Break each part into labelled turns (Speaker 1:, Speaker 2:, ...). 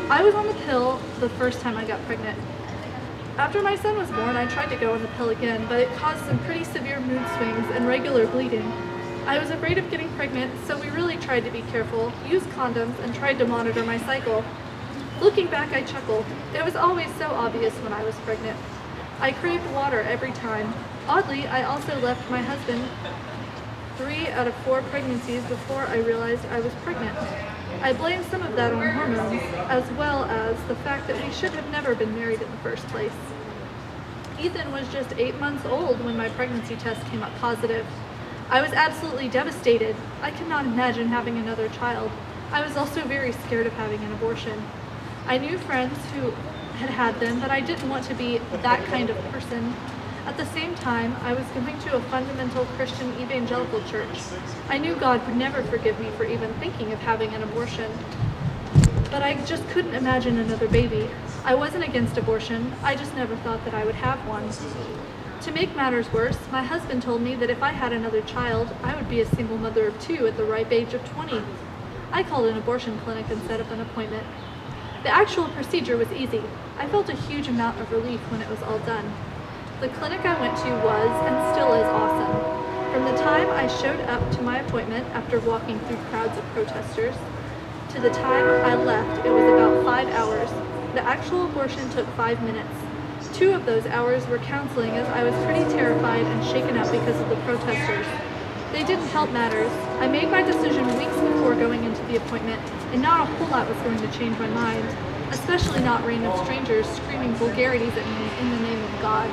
Speaker 1: I was on the pill the first time I got pregnant. After my son was born, I tried to go on the pill again, but it caused some pretty severe mood swings and regular bleeding. I was afraid of getting pregnant, so we really tried to be careful, used condoms, and tried to monitor my cycle. Looking back, I chuckled. It was always so obvious when I was pregnant. I craved water every time. Oddly, I also left my husband 3 out of 4 pregnancies before I realized I was pregnant. I blame some of that on hormones, as well as the fact that we should have never been married in the first place. Ethan was just 8 months old when my pregnancy test came up positive. I was absolutely devastated. I could not imagine having another child. I was also very scared of having an abortion. I knew friends who had had them, but I didn't want to be that kind of person. At the same time, I was going to a fundamental Christian evangelical church. I knew God would never forgive me for even thinking of having an abortion. But I just couldn't imagine another baby. I wasn't against abortion, I just never thought that I would have one. To make matters worse, my husband told me that if I had another child, I would be a single mother of 2 at the ripe age of 20. I called an abortion clinic and set up an appointment. The actual procedure was easy. I felt a huge amount of relief when it was all done. The clinic I went to was, and still is, awesome. From the time I showed up to my appointment after walking through crowds of protesters, to the time I left, it was about 5 hours. The actual abortion took 5 minutes. 2 of those hours were counseling, as I was pretty terrified and shaken up because of the protesters. They didn't help matters. I made my decision weeks before going into the appointment, and not a whole lot was going to change my mind, especially not random strangers screaming vulgarities at me in the name of God.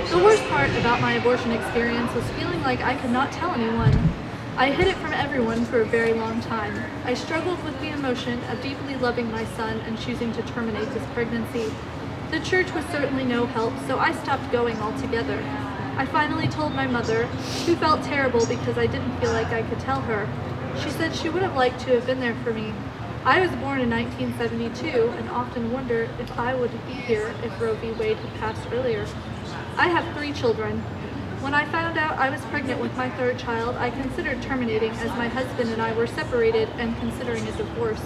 Speaker 1: The worst part about my abortion experience was feeling like I could not tell anyone. I hid it from everyone for a very long time. I struggled with the emotion of deeply loving my son and choosing to terminate this pregnancy. The church was certainly no help, so I stopped going altogether. I finally told my mother, who felt terrible because I didn't feel like I could tell her. She said she would have liked to have been there for me. I was born in 1972 and often wonder if I would be here if Roe v. Wade had passed earlier. I have 3 children. When I found out I was pregnant with my 3rd child, I considered terminating, as my husband and I were separated and considering a divorce.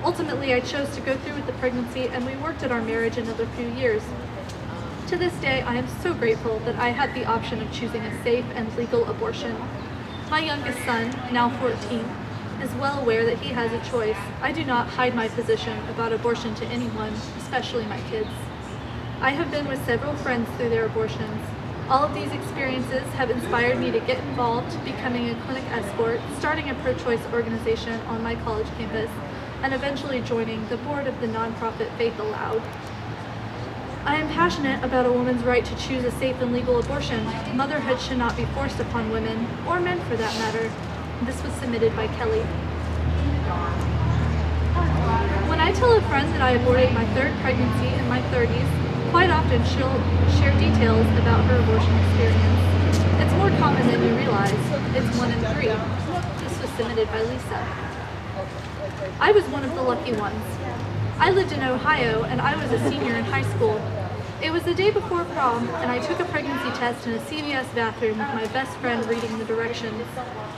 Speaker 1: Ultimately, I chose to go through with the pregnancy, and we worked at our marriage another few years. To this day, I am so grateful that I had the option of choosing a safe and legal abortion. My youngest son, now 14, is well aware that he has a choice. I do not hide my position about abortion to anyone, especially my kids. I have been with several friends through their abortions. All of these experiences have inspired me to get involved, becoming a clinic escort, starting a pro-choice organization on my college campus, and eventually joining the board of the nonprofit Faith Aloud. I am passionate about a woman's right to choose a safe and legal abortion. Motherhood should not be forced upon women, or men for that matter. This was submitted by Kelley. When I tell a friend that I aborted my 3rd pregnancy in my 30s, quite often she'll share details about her abortion experience. It's more common than you realize. It's 1 in 3. This was submitted by Lisa. I was one of the lucky ones. I lived in Ohio, and I was a senior in high school. It was the day before prom, and I took a pregnancy test in a CVS bathroom with my best friend reading the directions.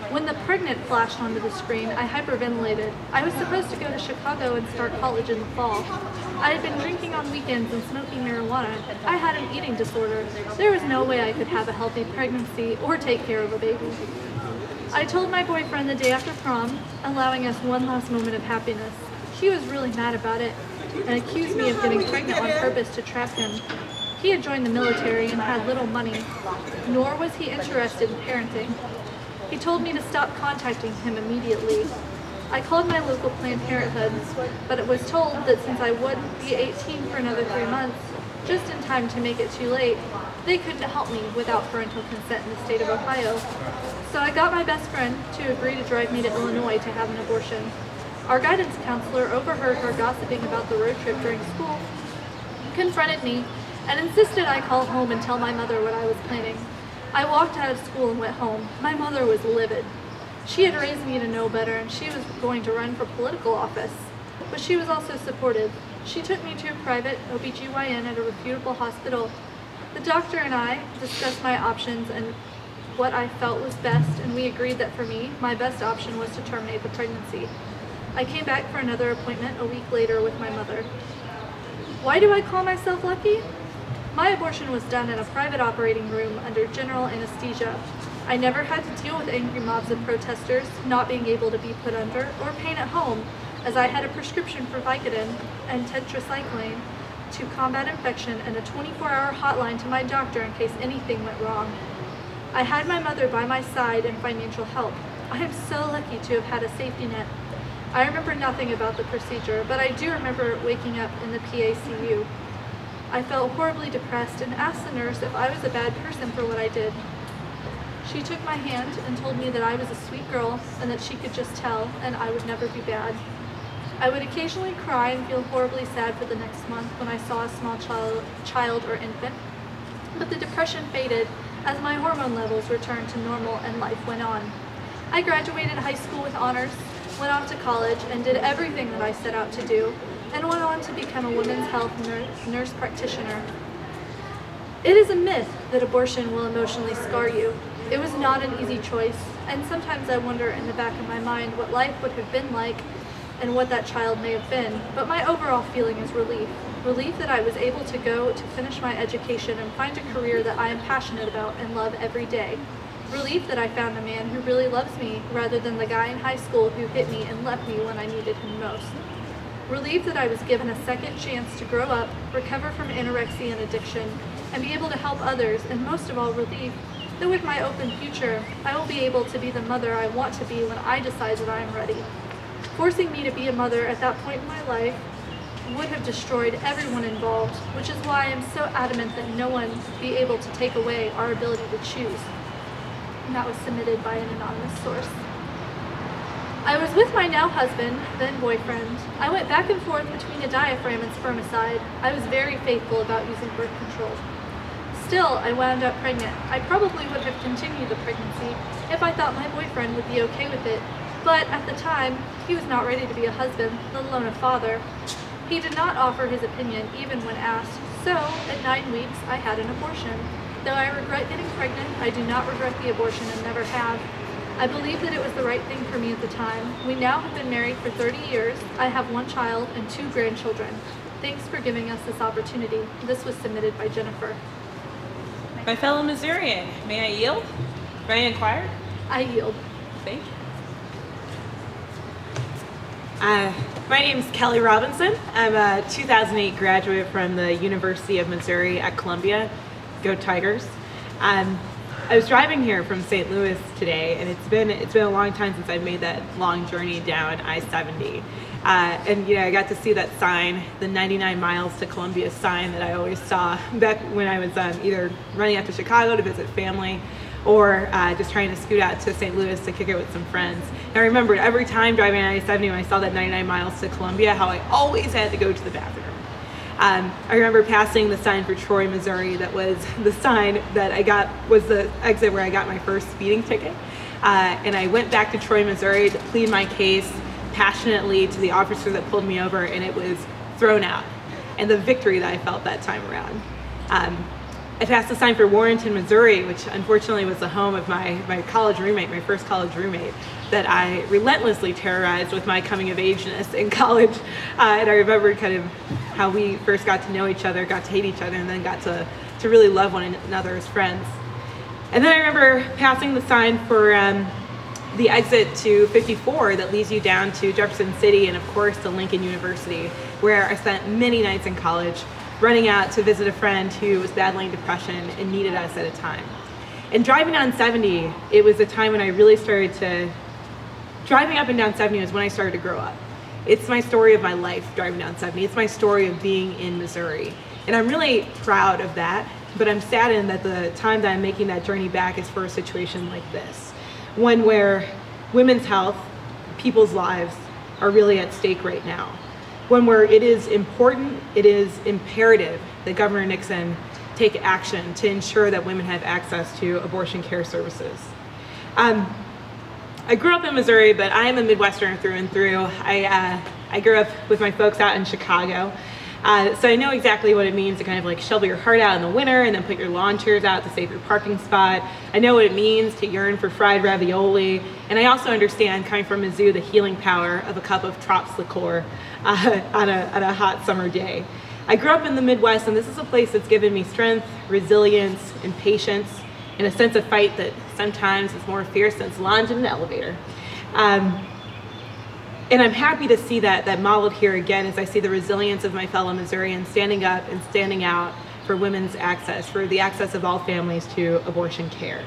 Speaker 1: When the pregnant flashed onto the screen, I hyperventilated. I was supposed to go to Chicago and start college in the fall. I had been drinking on weekends and smoking marijuana. I had an eating disorder. There was no way I could have a healthy pregnancy or take care of a baby. I told my boyfriend the day after prom, allowing us one last moment of happiness. He was really mad about it and accused me of getting pregnant on purpose to trap him. He had joined the military and had little money, nor was he interested in parenting. He told me to stop contacting him immediately. I called my local Planned Parenthood, but it was told that since I wouldn't be 18 for another 3 months, just in time to make it too late, they couldn't help me without parental consent in the state of Ohio. So I got my best friend to agree to drive me to Illinois to have an abortion. Our guidance counselor overheard her gossiping about the road trip during school, confronted me, and insisted I call home and tell my mother what I was planning. I walked out of school and went home. My mother was livid. She had raised me to know better, and she was going to run for political office. But she was also supportive. She took me to a private OBGYN at a reputable hospital. The doctor and I discussed my options and what I felt was best, and we agreed that for me, my best option was to terminate the pregnancy. I came back for another appointment a week later with my mother. Why do I call myself lucky? My abortion was done in a private operating room under general anesthesia. I never had to deal with angry mobs of protesters not being able to be put under, or pain at home, as I had a prescription for Vicodin and tetracycline to combat infection and a 24-hour hotline to my doctor in case anything went wrong. I had my mother by my side and financial help. I am so lucky to have had a safety net. I remember nothing about the procedure, but I do remember waking up in the PACU. I felt horribly depressed and asked the nurse if I was a bad person for what I did. She took my hand and told me that I was a sweet girl and that she could just tell and I would never be bad. I would occasionally cry and feel horribly sad for the next month when I saw a small child or infant, but the depression faded as my hormone levels returned to normal and life went on. I graduated high school with honors, went off to college, and did everything that I set out to do, and went on to become a women's health nurse practitioner. It is a myth that abortion will emotionally scar you. It was not an easy choice, and sometimes I wonder in the back of my mind what life would have been like and what that child may have been, but my overall feeling is relief. Relief that I was able to go to finish my education and find a career that I am passionate about and love every day. Relief that I found a man who really loves me rather than the guy in high school who hit me and left me when I needed him most. Relief that I was given a second chance to grow up, recover from anorexia and addiction, and be able to help others, and most of all relief that with my open future, I will be able to be the mother I want to be when I decide that I am ready. Forcing me to be a mother at that point in my life would have destroyed everyone involved, which is why I am so adamant that no one be able to take away our ability to choose. And that was submitted by an anonymous source. I was with my now husband, then boyfriend. I went back and forth between a diaphragm and spermicide. I was very faithful about using birth control. Still, I wound up pregnant. I probably would have continued the pregnancy if I thought my boyfriend would be okay with it, but at the time, he was not ready to be a husband, let alone a father. He did not offer his opinion even when asked, so at 9 weeks, I had an abortion. Though I regret getting pregnant, I do not regret the abortion and never have. I believe that it was the right thing for me at the time. We now have been married for 30 years. I have 1 child and 2 grandchildren. Thanks for giving us this opportunity. This was submitted by Jennifer.
Speaker 2: My fellow Missourian, may I yield? May I inquire?
Speaker 1: I yield.
Speaker 2: Thank you.
Speaker 3: My name is Kelley Robinson. I'm a 2008 graduate from the University of Missouri at Columbia. Go Tigers. I was driving here from St. Louis today, and it's been a long time since I've made that long journey down I-70. And I got to see that sign, the 99 miles to Columbia sign that I always saw back when I was either running out to Chicago to visit family or just trying to scoot out to St. Louis to kick it with some friends. And I remembered every time driving on I-70 when I saw that 99 miles to Columbia, how I always had to go to the bathroom. I remember passing the sign for Troy, Missouri. That was the sign that I got, was the exit where I got my first speeding ticket. And I went back to Troy, Missouri to plead my case passionately to the officer that pulled me over, and it was thrown out. And the victory that I felt that time around. I passed the sign for Warrenton, Missouri, which unfortunately was the home of my college roommate, my first college roommate, that I relentlessly terrorized with my coming of ageness in college. And I remember kind of how we first got to know each other, got to hate each other, and then got to really love one another as friends. And then I remember passing the sign for the exit to 54 that leads you down to Jefferson City and of course to Lincoln University, where I spent many nights in college running out to visit a friend who was battling depression and needed us at a time. And driving on 70, it was a time when I really started to, driving up and down 70 was when I started to grow up. It's my story of my life, driving down 70. It's my story of being in Missouri. And I'm really proud of that, but I'm saddened that the time that I'm making that journey back is for a situation like this. One where women's health, people's lives are really at stake right now. One where it is important, it is imperative that Governor Nixon take action to ensure that women have access to abortion care services. I grew up in Missouri, but I am a Midwesterner through and through. I grew up with my folks out in Chicago. So I know exactly what it means to kind of like shovel your heart out in the winter and then put your lawn chairs out to save your parking spot. I know what it means to yearn for fried ravioli. And I also understand, coming from Mizzou, the healing power of a cup of Trops liqueur on a hot summer day. I grew up in the Midwest, and this is a place that's given me strength, resilience, and patience, and a sense of fight that sometimes is more fierce than salons in an elevator. And I'm happy to see that modeled here again as I see the resilience of my fellow Missourians standing up and standing out for women's access, for the access of all families to abortion care.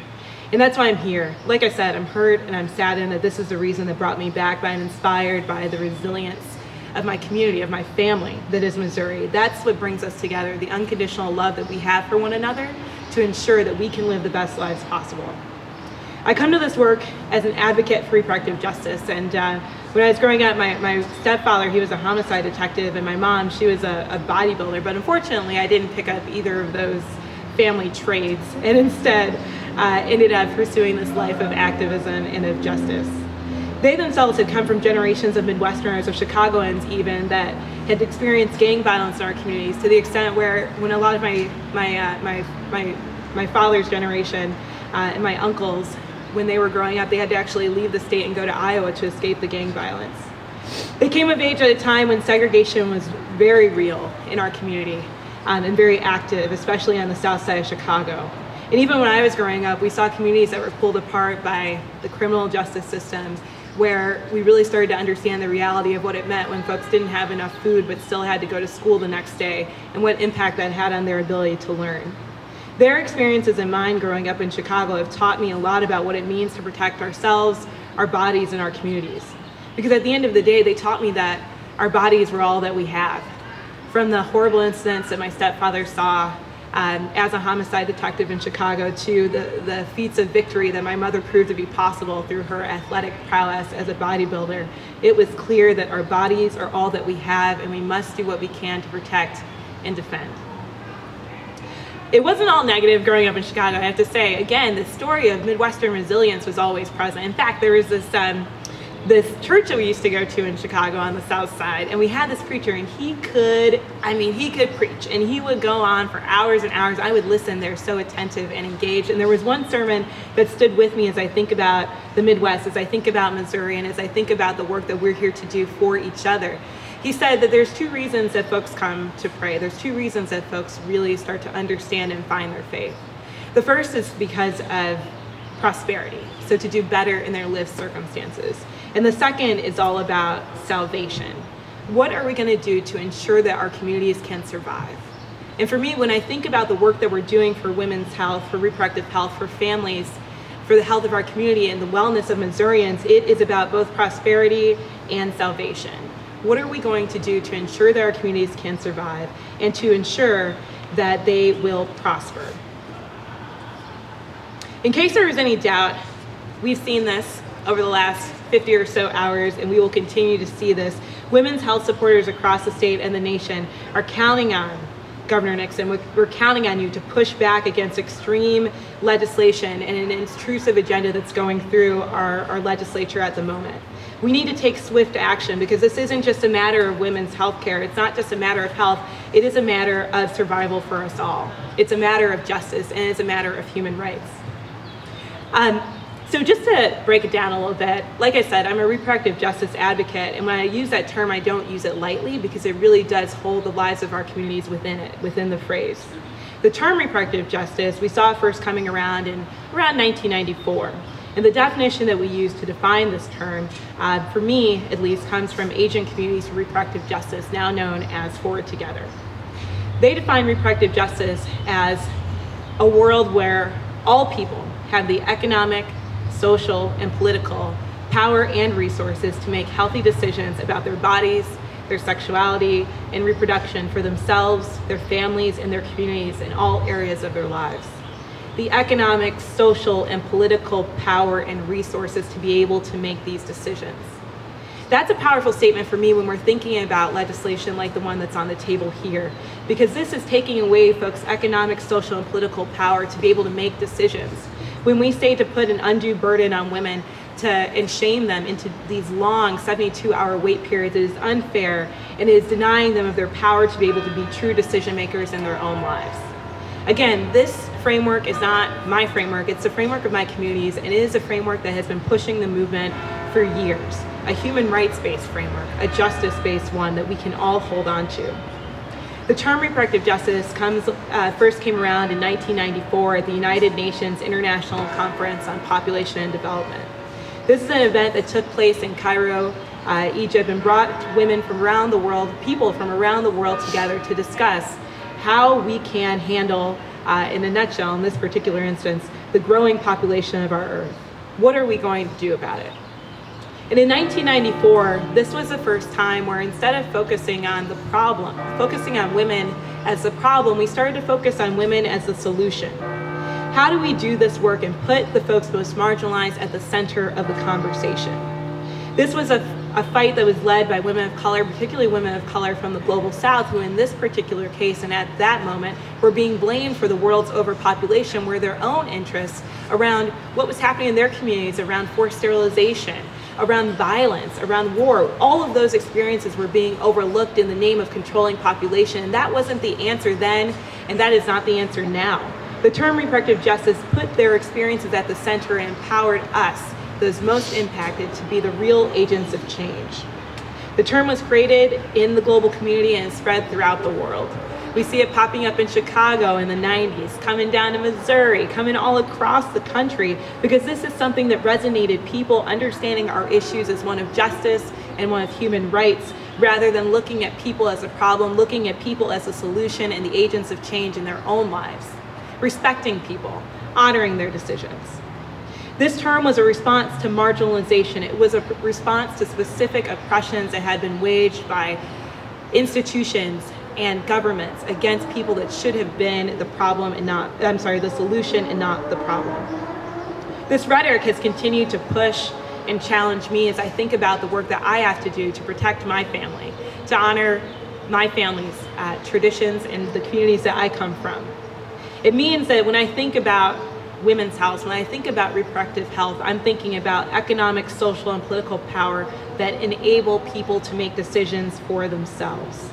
Speaker 3: And that's why I'm here. Like I said, I'm hurt and I'm saddened that this is the reason that brought me back, but I'm inspired by the resilience of my community, of my family that is Missouri. That's what brings us together, the unconditional love that we have for one another to ensure that we can live the best lives possible. I come to this work as an advocate for reproductive justice, and when I was growing up, my stepfather, he was a homicide detective, and my mom, she was a bodybuilder, but unfortunately I didn't pick up either of those family trades, and instead ended up pursuing this life of activism and of justice. They themselves had come from generations of Midwesterners, of Chicagoans even, that had experienced gang violence in our communities, to the extent where when a lot of my father's generation and my uncles, when they were growing up, they had to actually leave the state and go to Iowa to escape the gang violence. They came of age at a time when segregation was very real in our community and very active, especially on the south side of Chicago. And even when I was growing up, we saw communities that were pulled apart by the criminal justice system, where we really started to understand the reality of what it meant when folks didn't have enough food but still had to go to school the next day, and what impact that had on their ability to learn. Their experiences and mine growing up in Chicago have taught me a lot about what it means to protect ourselves, our bodies, and our communities. Because at the end of the day, they taught me that our bodies were all that we have. From the horrible incidents that my stepfather saw as a homicide detective in Chicago, to the feats of victory that my mother proved to be possible through her athletic prowess as a bodybuilder, it was clear that our bodies are all that we have, and we must do what we can to protect and defend. It wasn't all negative growing up in Chicago, I have to say. Again, the story of Midwestern resilience was always present. In fact, there was this church that we used to go to in Chicago on the south side, and we had this preacher, and he could preach, and he would go on for hours and hours. I would listen there, so attentive and engaged. And there was one sermon that stood with me as I think about the Midwest, as I think about Missouri, and as I think about the work that we're here to do for each other. He said that there's two reasons that folks come to pray. There's two reasons that folks really start to understand and find their faith. The first is because of prosperity, so to do better in their lived circumstances. And the second is all about salvation. What are we going to do to ensure that our communities can survive? And for me, when I think about the work that we're doing for women's health, for reproductive health, for families, for the health of our community and the wellness of Missourians, it is about both prosperity and salvation. What are we going to do to ensure that our communities can survive and to ensure that they will prosper? In case there is any doubt, we've seen this over the last 50 or so hours, and we will continue to see this. Women's health supporters across the state and the nation are counting on Governor Nixon. We're counting on you to push back against extreme legislation and an intrusive agenda that's going through our legislature at the moment. We need to take swift action, because this isn't just a matter of women's health care. It's not just a matter of health. It is a matter of survival for us all. It's a matter of justice, and it's a matter of human rights. So just to break it down a little bit, like I said, I'm a reproductive justice advocate, and when I use that term, I don't use it lightly, because it really does hold the lives of our communities within the phrase. The term reproductive justice, we saw it first coming around in around 1994. And the definition that we use to define this term, for me at least, comes from Asian Communities for Reproductive Justice, now known as Forward Together. They define reproductive justice as a world where all people have the economic, social, and political power and resources to make healthy decisions about their bodies, their sexuality, and reproduction for themselves, their families, and their communities in all areas of their lives. The economic, social, and political power and resources to be able to make these decisions. That's a powerful statement for me when we're thinking about legislation like the one that's on the table here, because this is taking away folks' economic, social, and political power to be able to make decisions. When we say to put an undue burden on women, and shame them into these long 72-hour wait periods. It is unfair, and it is denying them of their power to be able to be true decision makers in their own lives. Again, this framework is not my framework, it's the framework of my communities, and it is a framework that has been pushing the movement for years. A human rights-based framework, a justice-based one that we can all hold on to. The term reproductive justice first came around in 1994 at the United Nations International Conference on Population and Development. This is an event that took place in Cairo, Egypt, and brought women from around the world, people from around the world together to discuss how we can handle, in a nutshell, in this particular instance, the growing population of our Earth. What are we going to do about it? And in 1994, this was the first time where instead of focusing on the problem, focusing on women as the problem, we started to focus on women as the solution. How do we do this work and put the folks most marginalized at the center of the conversation? This was a fight that was led by women of color, particularly women of color from the global south, who in this particular case and at that moment were being blamed for the world's overpopulation, where their own interests around what was happening in their communities, around forced sterilization, around violence, around war, all of those experiences were being overlooked in the name of controlling population. And that wasn't the answer then, and that is not the answer now. The term reproductive justice put their experiences at the center and empowered us, those most impacted, to be the real agents of change. The term was created in the global community and spread throughout the world. We see it popping up in Chicago in the 90s, coming down to Missouri, coming all across the country, because this is something that resonated, people understanding our issues as one of justice and one of human rights, rather than looking at people as a problem, looking at people as a solution and the agents of change in their own lives, respecting people, honoring their decisions. This term was a response to marginalization. It was a response to specific oppressions that had been waged by institutions and governments against people that should have been the problem and not, the solution and not the problem. This rhetoric has continued to push and challenge me as I think about the work that I have to do to protect my family, to honor my family's traditions and the communities that I come from. It means that when I think about women's health, when I think about reproductive health, I'm thinking about economic, social, and political power that enable people to make decisions for themselves.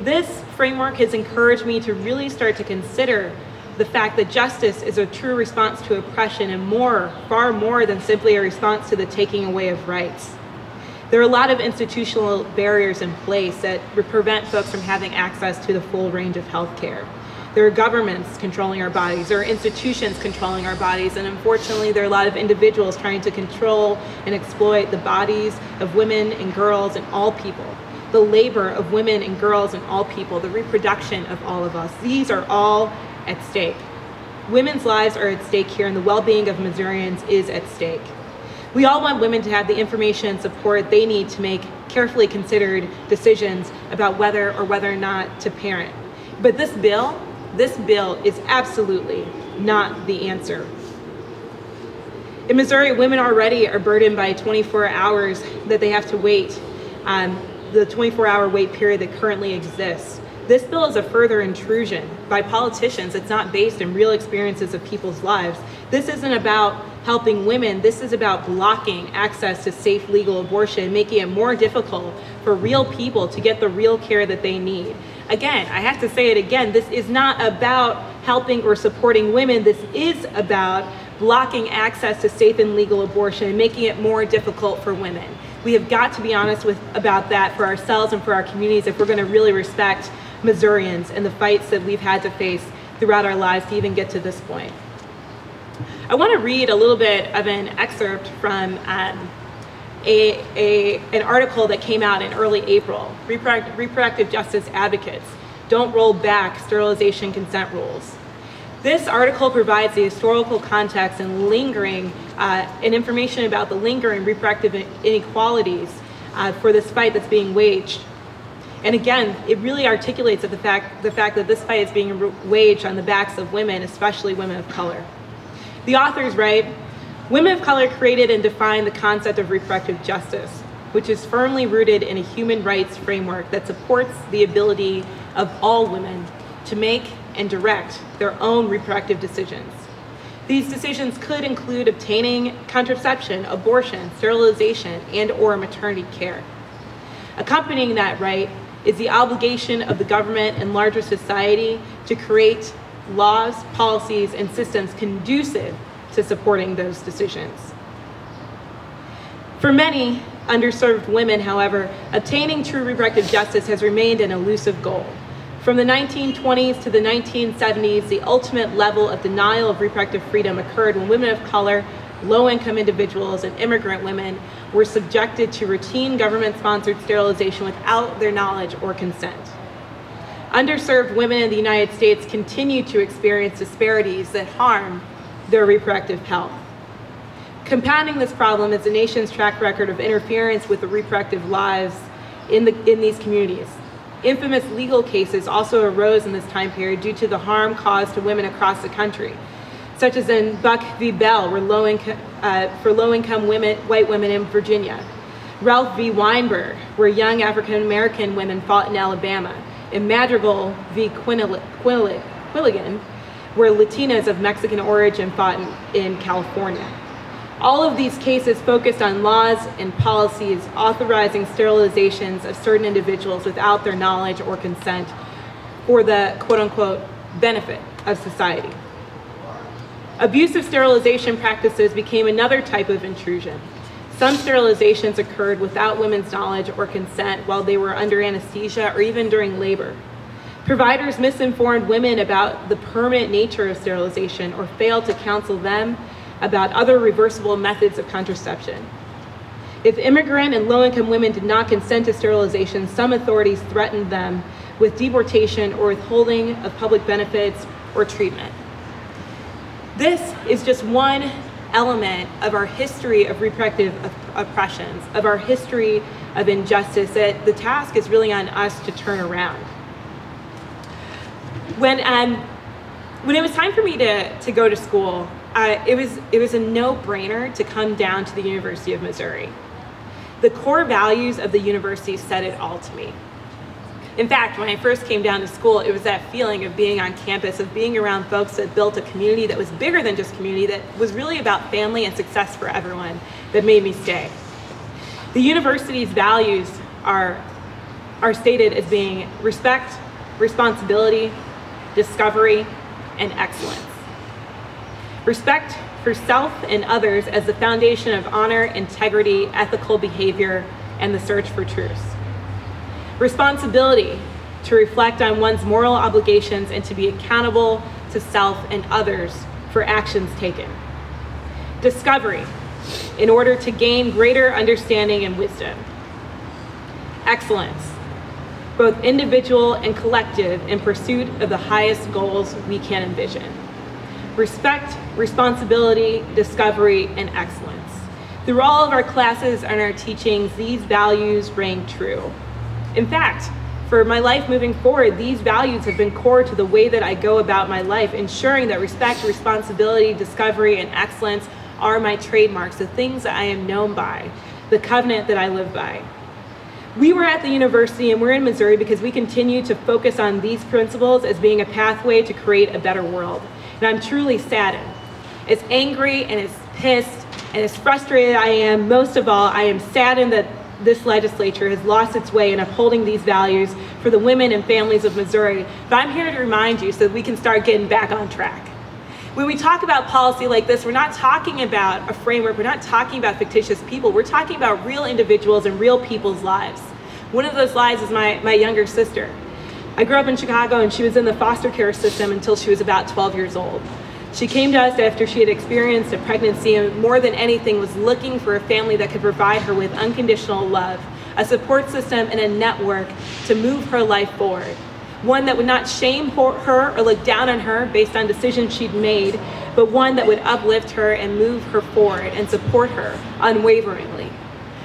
Speaker 3: This framework has encouraged me to really start to consider the fact that justice is a true response to oppression and far more than simply a response to the taking away of rights. There are a lot of institutional barriers in place that prevent folks from having access to the full range of health care. There are governments controlling our bodies, there are institutions controlling our bodies, and unfortunately there are a lot of individuals trying to control and exploit the bodies of women and girls and all people, the labor of women and girls and all people, the reproduction of all of us. These are all at stake. Women's lives are at stake here, and the well-being of Missourians is at stake. We all want women to have the information and support they need to make carefully considered decisions about whether or not to parent. But this bill is absolutely not the answer. In Missouri, women already are burdened by 24 hours that they have to wait, the 24-hour wait period that currently exists. This bill is a further intrusion by politicians. It's not based in real experiences of people's lives. This isn't about helping women. This is about blocking access to safe legal abortion, making it more difficult for real people to get the real care that they need. Again, I have to say it again, this is not about helping or supporting women. This is about blocking access to safe and legal abortion and making it more difficult for women. We have got to be honest about that for ourselves and for our communities if we're going to really respect Missourians and the fights that we've had to face throughout our lives to even get to this point. I want to read a little bit of an excerpt from an article that came out in early April. Reproductive justice advocates don't roll back sterilization consent rules. This article provides the historical context and information about the lingering reproductive inequalities for this fight that's being waged. And again, it really articulates the fact that this fight is being waged on the backs of women, especially women of color. The authors write, women of color created and defined the concept of reproductive justice, which is firmly rooted in a human rights framework that supports the ability of all women to make and direct their own reproductive decisions. These decisions could include obtaining contraception, abortion, sterilization, and/or maternity care. Accompanying that right is the obligation of the government and larger society to create laws, policies, and systems conducive to supporting those decisions. For many underserved women, however, obtaining true reproductive justice has remained an elusive goal. From the 1920s to the 1970s, the ultimate level of denial of reproductive freedom occurred when women of color, low-income individuals, and immigrant women were subjected to routine government-sponsored sterilization without their knowledge or consent. Underserved women in the United States continue to experience disparities that harm their reproductive health. Compounding this problem is the nation's track record of interference with the reproductive lives in these communities. Infamous legal cases also arose in this time period due to the harm caused to women across the country, such as in Buck v. Bell, for low-income white women in Virginia, Ralph v. Weinberg, where young African-American women fought in Alabama, and Madrigal v. Quilligan, where Latinas of Mexican origin fought in California. All of these cases focused on laws and policies authorizing sterilizations of certain individuals without their knowledge or consent for the quote-unquote benefit of society. Abusive sterilization practices became another type of intrusion. Some sterilizations occurred without women's knowledge or consent while they were under anesthesia or even during labor. Providers misinformed women about the permanent nature of sterilization or failed to counsel them about other reversible methods of contraception. If immigrant and low-income women did not consent to sterilization, some authorities threatened them with deportation or withholding of public benefits or treatment. This is just one element of our history of reproductive oppressions, of our history of injustice that the task is really on us to turn around. When it was time for me to go to school, it was a no-brainer to come down to the University of Missouri. The core values of the university said it all to me. In fact, when I first came down to school, it was that feeling of being on campus, of being around folks that built a community that was bigger than just community, that was really about family and success for everyone, that made me stay. The university's values are stated as being respect, responsibility, discovery, and excellence. Respect for self and others as the foundation of honor, integrity, ethical behavior, and the search for truth. Responsibility to reflect on one's moral obligations and to be accountable to self and others for actions taken. Discovery, in order to gain greater understanding and wisdom. Excellence, both individual and collective, in pursuit of the highest goals we can envision. Respect, responsibility, discovery, and excellence. Through all of our classes and our teachings, these values reign true. In fact, for my life moving forward, these values have been core to the way that I go about my life, ensuring that respect, responsibility, discovery, and excellence are my trademarks, the things that I am known by, the covenant that I live by. We were at the university and we're in Missouri because we continue to focus on these principles as being a pathway to create a better world. And I'm truly saddened. As angry and as pissed and as frustrated I am, most of all, I am saddened that this legislature has lost its way in upholding these values for the women and families of Missouri. But I'm here to remind you so that we can start getting back on track. When we talk about policy like this, we're not talking about a framework, we're not talking about fictitious people, we're talking about real individuals and real people's lives. One of those lives is my younger sister. I grew up in Chicago and she was in the foster care system until she was about 12 years old. She came to us after she had experienced a pregnancy and more than anything was looking for a family that could provide her with unconditional love, a support system and a network to move her life forward. One that would not shame her or look down on her based on decisions she'd made, but one that would uplift her and move her forward and support her unwaveringly.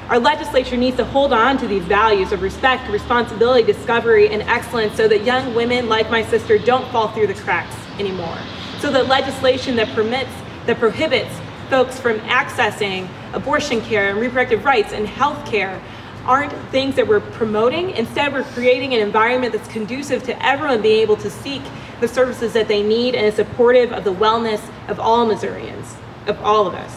Speaker 3: Our legislature needs to hold on to these values of respect, responsibility, discovery, and excellence so that young women like my sister don't fall through the cracks anymore. So that legislation that prohibits folks from accessing abortion care and reproductive rights and health care aren't things that we're promoting. Instead, we're creating an environment that's conducive to everyone being able to seek the services that they need and is supportive of the wellness of all Missourians, of all of us.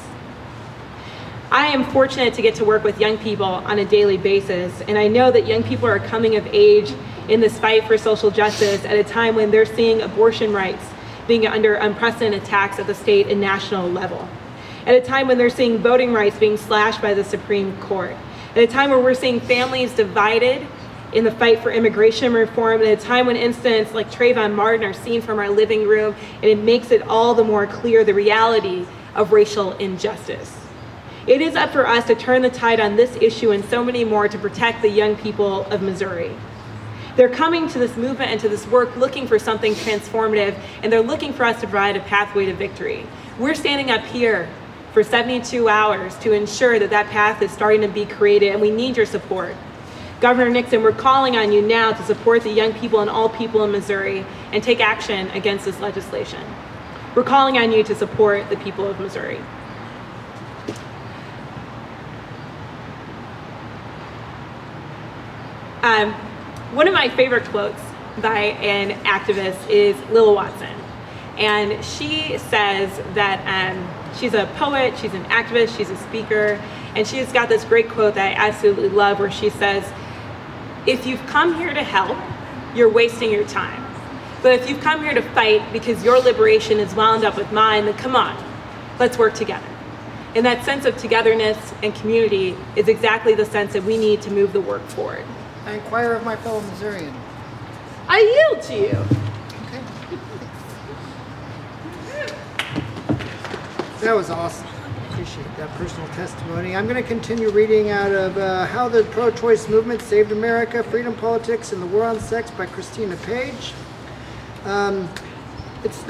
Speaker 3: I am fortunate to get to work with young people on a daily basis, and I know that young people are coming of age in this fight for social justice at a time when they're seeing abortion rights being under unprecedented attacks at the state and national level. At a time when they're seeing voting rights being slashed by the Supreme Court. At a time where we're seeing families divided in the fight for immigration reform, at a time when incidents like Trayvon Martin are seen from our living room, and it makes it all the more clear the reality of racial injustice. It is up for us to turn the tide on this issue and so many more to protect the young people of Missouri. They're coming to this movement and to this work looking for something transformative, and they're looking for us to provide a pathway to victory. We're standing up here for 72 hours to ensure that that path is starting to be created, and we need your support. Governor Nixon, we're calling on you now to support the young people and all people in Missouri and take action against this legislation. We're calling on you to support the people of Missouri. One of my favorite quotes by an activist is Lil Watson. And she says that she's a poet, she's an activist, she's a speaker, and she's got this great quote that I absolutely love where she says, "If you've come here to help, you're wasting your time. But if you've come here to fight because your liberation is wound up with mine, then come on, let's work together." And that sense of togetherness and community is exactly the sense that we need to move the work forward.
Speaker 4: I inquire of my fellow Missourian.
Speaker 3: I yield to you.
Speaker 4: Okay. That was awesome. Appreciate that personal testimony. I'm going to continue reading out of How the Pro-Choice Movement Saved America, Freedom, Politics, and the War on Sex by Christina Page. It's